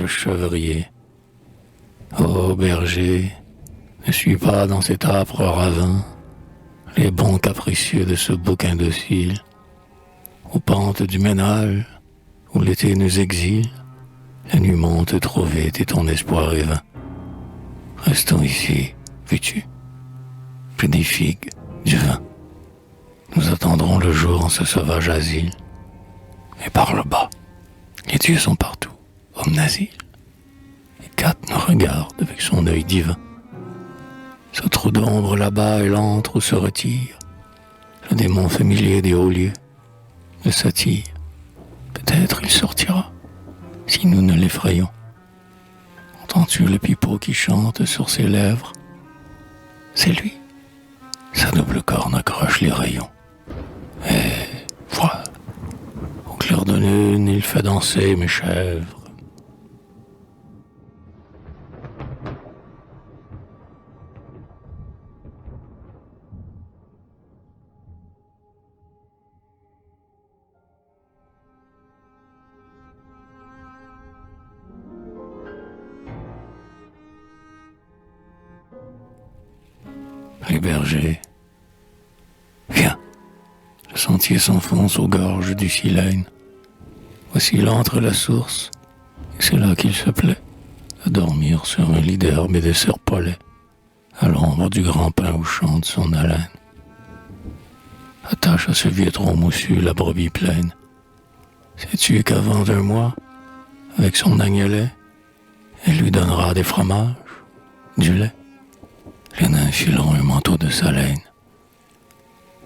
le chevrier. Ô berger, ne suis pas dans cet âpre ravin les bons capricieux de ce bouquin docile, aux pentes du ménage, où l'été nous exile, la nuit monte trop vite et ton espoir est vain. Restons ici, veux-tu? J'ai des figues, du vin. Nous attendrons le jour en ce sauvage asile. Et par le bas, les dieux sont partout, hommes d'asile. Et Kat nous regarde avec son œil divin. Ce trou d'ombre là-bas est l'antre où se retire le démon familier des hauts lieux, le satyre. Peut-être il sortira, si nous ne l'effrayons. Entends-tu le pipeau qui chante sur ses lèvres? C'est lui. Sa double corne accroche les rayons. Et voilà, au clair de lune, il fait danser mes chèvres. Les bergers, viens, le sentier s'enfonce aux gorges du Silène. Voici l'antre et la source, et c'est là qu'il se plaît à dormir sur un lit d'herbe et de serpolets, à l'ombre du grand pin où chante son haleine. Attache à ce vieux tronc moussu la brebis pleine. Sais-tu qu'avant 2 mois, avec son agnelet, elle lui donnera des fromages, du lait? Les nains fileront un manteau de sa laine.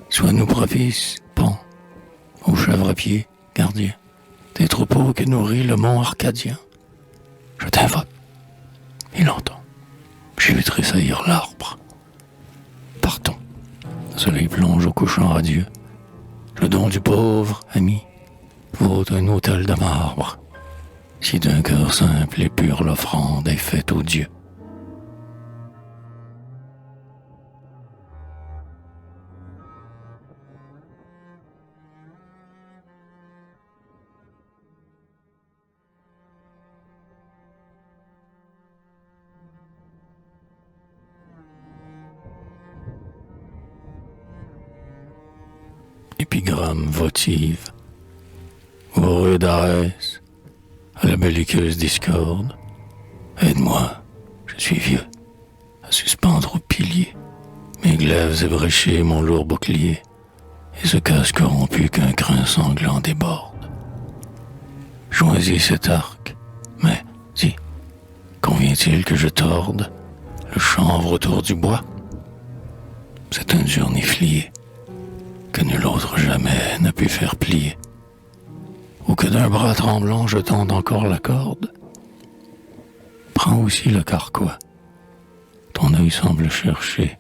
Sois-nous propice, pont, aux chèvres à pied, gardien, des troupeaux que nourrit le mont arcadien. Je t'invoque, il entend. J'ai vu tressaillir l'arbre. Partons. Le soleil plonge au couchant radieux. Le don du pauvre, ami, vaut un autel de marbre. Si d'un cœur simple et pur l'offrande est faite aux dieux. Épigramme votive, heureux d'Arès, à la belliqueuse discorde. Aide-moi, je suis vieux, à suspendre au pilier mes glaives ébréchés, mon lourd bouclier, et ce casque corrompu qu'un crin sanglant déborde. Choisis cet arc, mais, dis, convient-il que je torde le chanvre autour du bois? C'est un dur niflier que nul autre jamais n'a pu faire plier, ou que d'un bras tremblant je tende encore la corde. Prends aussi le carquois, ton œil semble chercher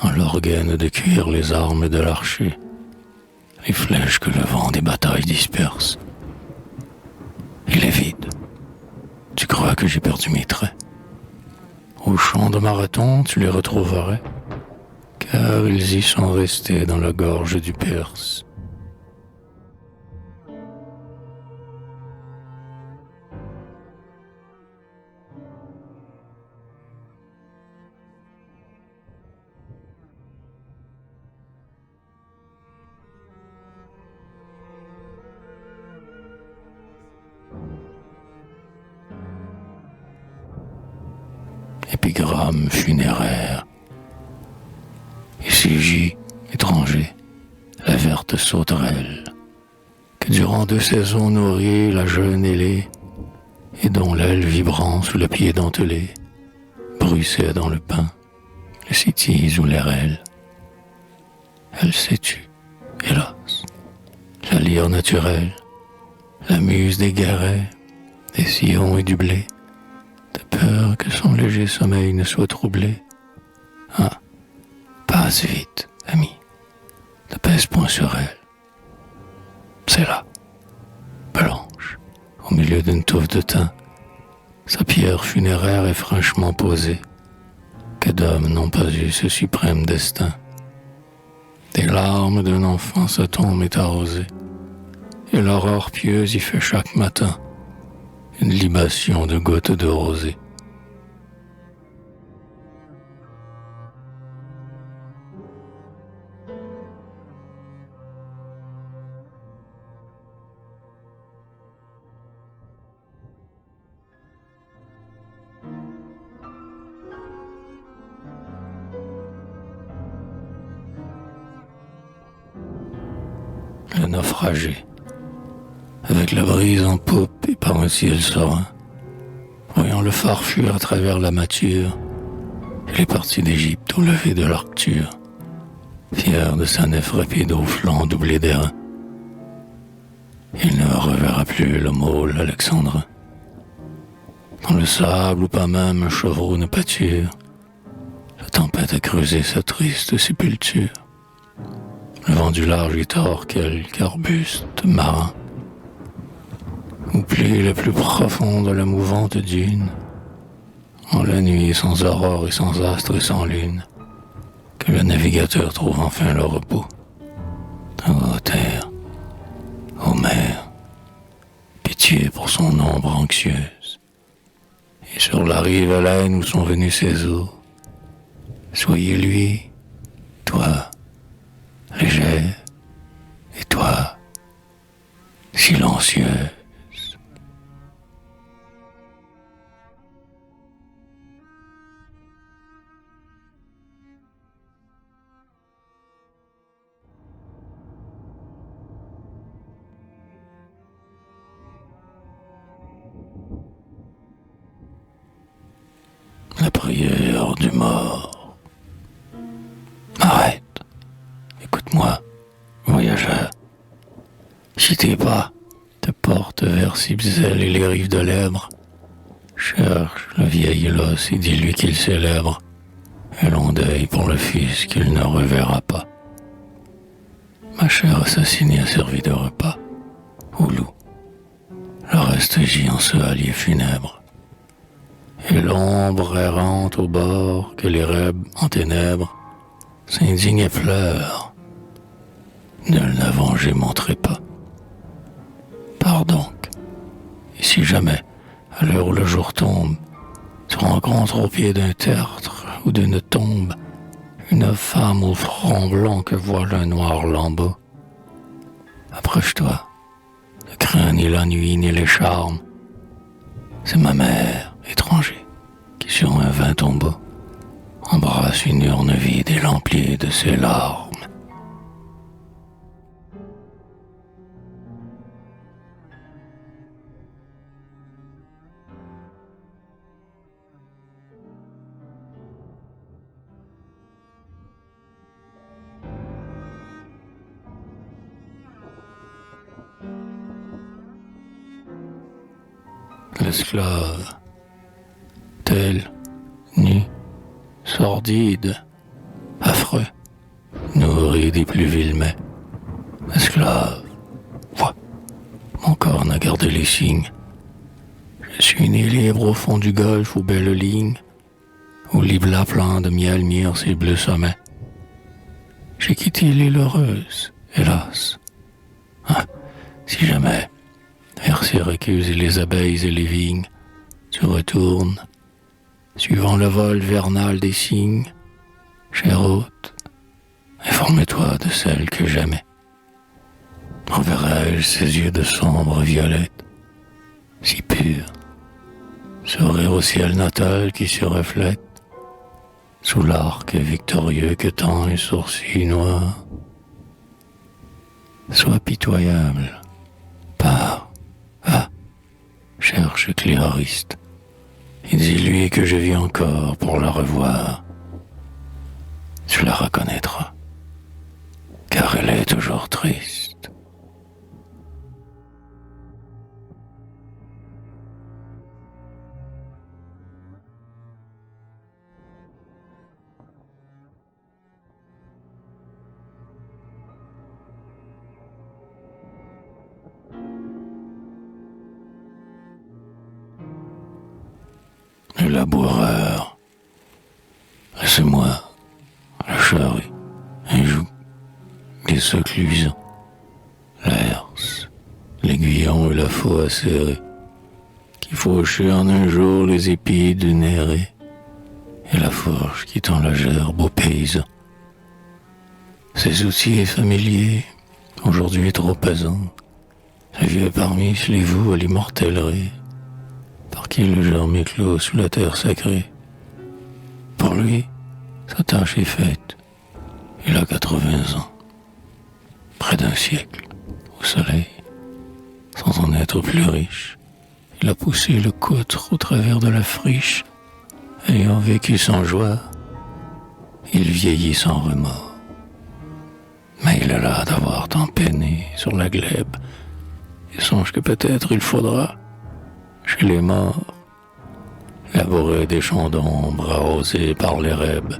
en l'organe de cuir les armes de l'archer, les flèches que le vent des batailles disperse. Il est vide, tu crois que j'ai perdu mes traits? Au champ de marathon tu les retrouverais, car ils y sont restés dans la gorge du Perse. Épigramme funéraire. Ici gît, étranger, la verte sauterelle, que durant 2 saisons nourrit la jeune ailée, et dont l'aile vibrant sous le pied dentelé bruissait dans le pain, le citise ou l'airelle. Elle s'est tue, hélas, la lyre naturelle, la muse des guérets, des sillons et du blé, de peur que son léger sommeil ne soit troublé. Ah, passe vite, ami, ne pèse point sur elle. C'est là, blanche, au milieu d'une touffe de thym, sa pierre funéraire est franchement posée. Que d'hommes n'ont pas eu ce suprême destin. Des larmes d'un enfant sa tombe est arrosée, et l'aurore pieuse y fait chaque matin une libation de gouttes de rosée. Le naufragé, avec la brise en poupe et par un ciel serein, voyant le phare fuir à travers la mâture, il est parti d'Égypte au lever de l'Arcture, fier de sa nef rapide aux flancs doublés d'airain. Il ne reverra plus le môle alexandrin. Dans le sable ou pas même un chevreau ne pâture, la tempête a creusé sa triste sépulture. Le vent du large y tord quelque arbuste marin, ou plie le plus profond de la mouvante dune, en la nuit sans aurore et sans astre et sans lune, que le navigateur trouve enfin le repos. Ô terre, ô mer, pitié pour son ombre anxieuse, et sur la rive haleine où sont venus ses eaux, soyez lui, toi, légère, et toi, silencieuse. La prière du mort. Arrête, écoute-moi, voyageur. Si tes pas te portent vers Sibsel et les rives de l'Èbre, cherche le vieil Élos et dis-lui qu'il célèbre un long deuil pour le fils qu'il ne reverra pas. Ma chère assassinée a servi de repas au loup. Le reste gît en ce hallier funèbre. Et l'ombre errante au bord que les rêves en ténèbres s'indigne et pleure. Nul n'a vengé mon trépas. Pars donc, et si jamais, à l'heure où le jour tombe, tu rencontres au pied d'un tertre ou d'une tombe une femme au front blanc que voile un noir lambeau, approche-toi, ne crains ni l'ennui ni les charmes. C'est ma mère, étranger, qui sur un vain tombeau embrasse une urne vide et l'emplit de ses larmes. L'esclave, tel, nu, sordide, affreux, nourri des plus vils mets. Esclave, vois, mon corps n'a gardé les signes. Je suis né libre au fond du golfe aux belles lignes, où l'ibla plein de miel mire ses bleus sommets. J'ai quitté l'île heureuse, hélas. Ah, si jamais, vers ces recueils et les abeilles et les vignes, tu retournes, suivant le vol vernal des cygnes, cher hôte, informe-toi de celle que j'aimais. Reverrai-je ses yeux de sombre violette, si purs, sourire au ciel natal qui se reflète, sous l'arc victorieux que tend un sourcil noir. Sois pitoyable, pars, va, cherche Cléoriste, et dis-lui que je vis encore pour la revoir. Tu la reconnaîtras, car elle est toujours triste. Le laboureur, laisse-moi la charrue, un joug, les seclusions, l'herse, l'aiguillon et la faux acérée, qui qui fauchait en un jour les épis du néré, et la fourche qui tend la gerbe aux paysans. Ces outils familiers, aujourd'hui trop pesants, le vieux parmi les voue à l'immortellerie, par qui le germe éclot sous la terre sacrée. Pour lui, sa tâche est faite. Il a 80 ans, près d'un siècle, au soleil, sans en être plus riche. Il a poussé le coutre au travers de la friche, ayant vécu sans joie, il vieillit sans remords. Mais il a l'air d'avoir tant peiné sur la glèbe, et songe que peut-être il faudra, chez les morts, labourer des champs d'ombre arrosés par les rêves.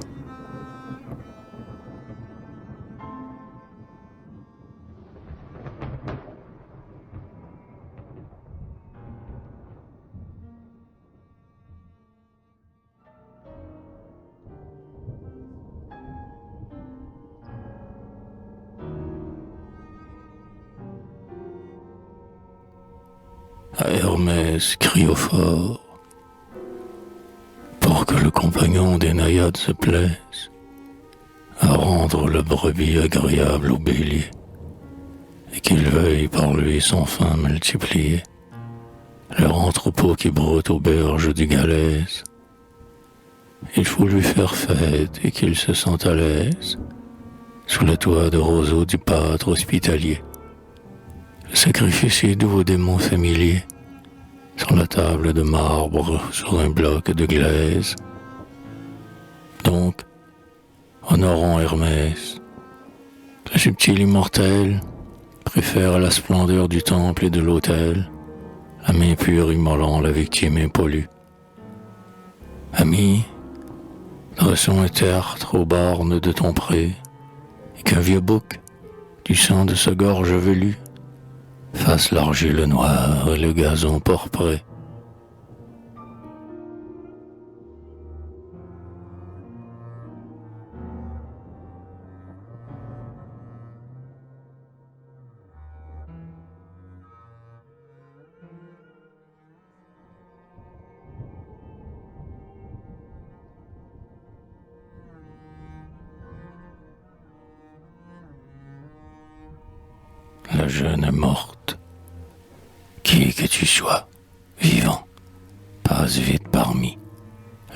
À Hermès crie au fort, pour que le compagnon des naïades se plaise à rendre le brebis agréable au bélier, et qu'il veuille par lui sans fin multiplier leur entrepôt qui broute aux berges du Galèse. Il faut lui faire fête et qu'il se sente à l'aise sous le toit de roseaux du pâtre hospitalier. Le sacrifice est doux aux démons familiers, sur la table de marbre, sur un bloc de glaise. Donc, honorons Hermès. Le subtil immortel préfère à la splendeur du temple et de l'autel la main pure immolant la victime impollue. Ami, dressons un tertre aux bornes de ton pré, et qu'un vieux bouc, du sang de sa gorge velue, fasse l'argile noire et le gazon pourpré. La jeune est morte. Qui que tu sois, vivant, passe vite parmi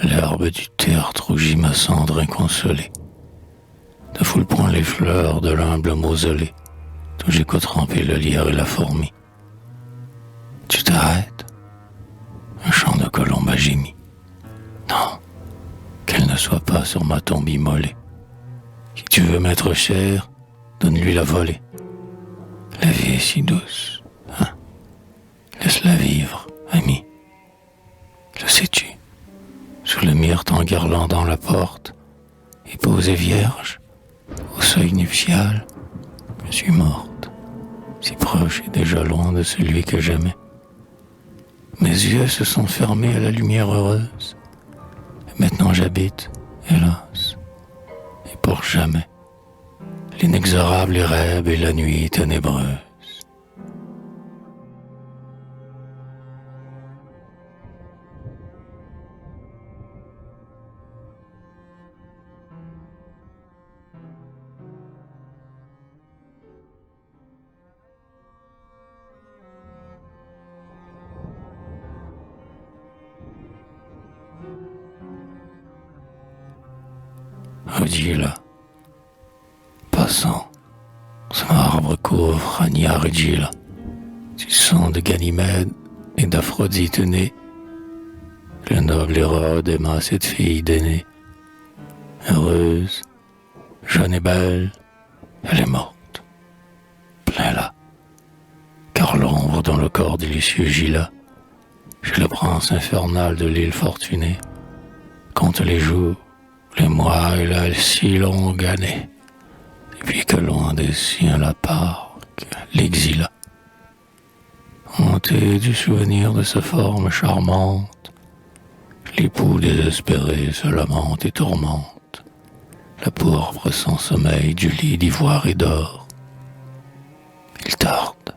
l'herbe du tertre où gît ma cendre inconsolée. Ne foule point les fleurs de l'humble mausolée, d'où j'écoute tremper le lierre et la fourmi. Tu t'arrêtes, un chant de colombe a gémi. Non, qu'elle ne soit pas sur ma tombe immolée. Si tu veux m'être cher, donne-lui la volée. La vie est si douce, hein? Laisse-la vivre, ami. Le sais-tu, sous le myrte enguirlandant la porte, épousée vierge, au seuil nuptial, je suis morte, si proche et déjà loin de celui que j'aimais. Mes yeux se sont fermés à la lumière heureuse, et maintenant j'habite, hélas, et pour jamais, l'inexorable Érèbe et la nuit ténébreuse. Regila, passant, son arbre couvre Ania Regila, du sang de Ganymède et d'Aphrodite née. Le noble Hérode aima cette fille d'aînée. Heureuse, jeune et belle, elle est morte, plein là, car l'ombre dans le corps délicieux gila, chez le prince infernal de l'île fortunée, compte les jours, les mois et la si longue année, et puis que loin des siens la parque l'exila. Hanté du souvenir de sa forme charmante, l'époux désespéré se lamente et tourmente, la pourpre sans sommeil du lit d'ivoire et d'or. Il tarde,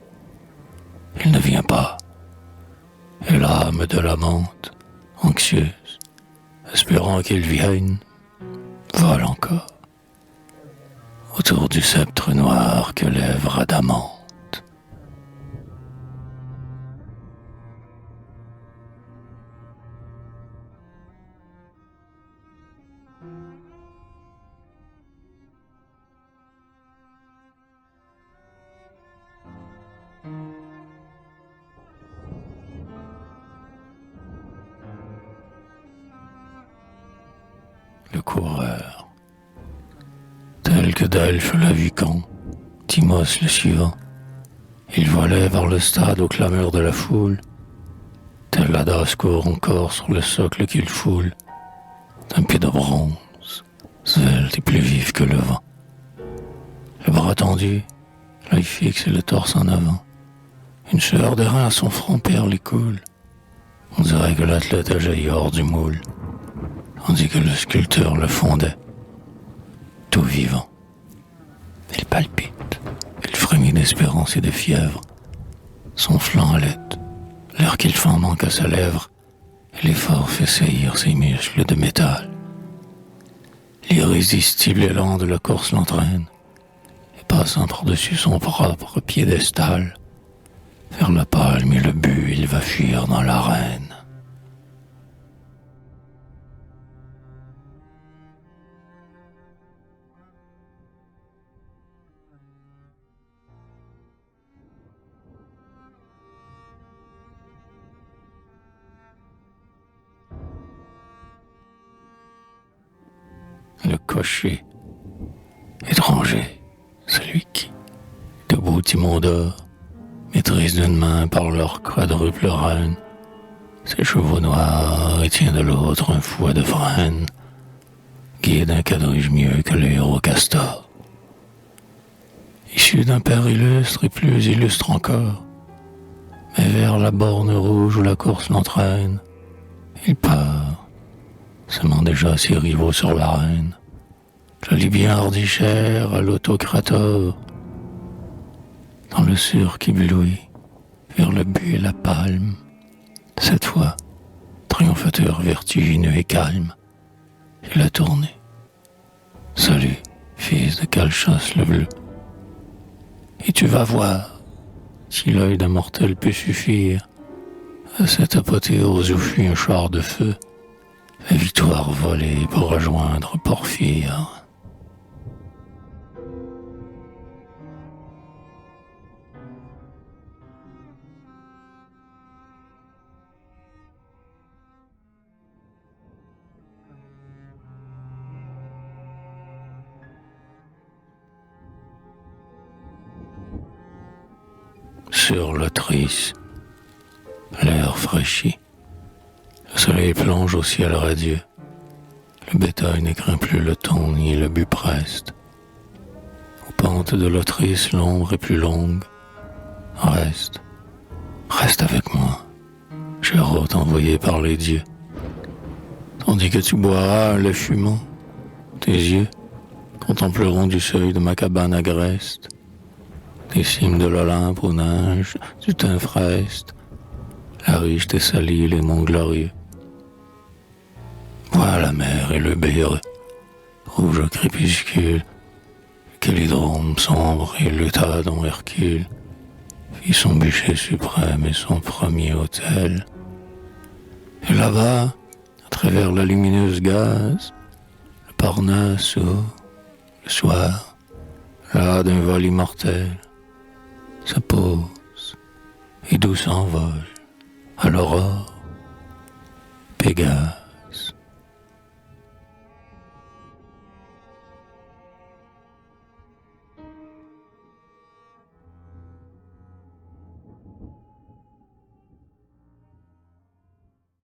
il ne vient pas, et l'âme de attente, anxieuse, espérant qu'il vienne, vole encore, autour du sceptre noir que lèvres adamant. Le coureur, tel que Delphes l'a vu quand, Timos le suivant, il volait vers le stade aux clameurs de la foule, tel l'Adas court encore sur le socle qu'il foule, d'un pied de bronze, svelte et plus vif que le vent. Le bras tendu, l'œil fixe et le torse en avant, une sueur de rein à son front perle et coule. On dirait que l'athlète a jailli hors du moule, tandis que le sculpteur le fondait, tout vivant. Il palpite, il frémit d'espérance et de fièvre. Son flanc halète, l'air qu'il fend manque à sa lèvre, et l'effort fait saillir ses muscles de métal. L'irrésistible élan de la course l'entraîne, et passant par-dessus son propre piédestal, vers la palme et le but, il va fuir dans l'arène. Le cocher, étranger, celui qui, debout immonde, maîtrise d'une main par leur quadruple reine ses chevaux noirs et tient de l'autre un fouet de frêne, guide un quadrige mieux que le héros castor. Issu d'un père illustre et plus illustre encore, mais vers la borne rouge où la course l'entraîne, il part, semant déjà ses rivaux sur l'arène. Le Libyen Ardichère à l'autocrator, dans le surc ébloui, vers le but et la palme, cette fois, triomphateur vertigineux et calme, il a tourné. Salut, fils de Calchas le bleu. Et tu vas voir, si l'œil d'un mortel peut suffire à cette apothéose où fuit un char de feu, la victoire volée pour rejoindre Porphyre. Sur l'Autrice, l'air fraîchit. Le soleil plonge au ciel radieux. Le bétail ne craint plus le ton ni le but preste. Aux pentes de l'Autrice, l'ombre est plus longue. Reste, reste avec moi, cher hôte envoyé par les dieux. Tandis que tu boiras le fumant, tes yeux contempleront du seuil de ma cabane agreste les cimes de l'Olympe aux neiges du teint freste, la riche Thessalie, les monts glorieux. Vois la mer et le béret, rouge au crépuscule, le Calidrome sombre et l'État dont Hercule fit son bûcher suprême et son premier autel. Et là-bas, à travers la lumineuse gaze, le Parnasse ouvre, le soir, là d'un vol immortel, se pose et d'où s'envole à l'aurore Pégase.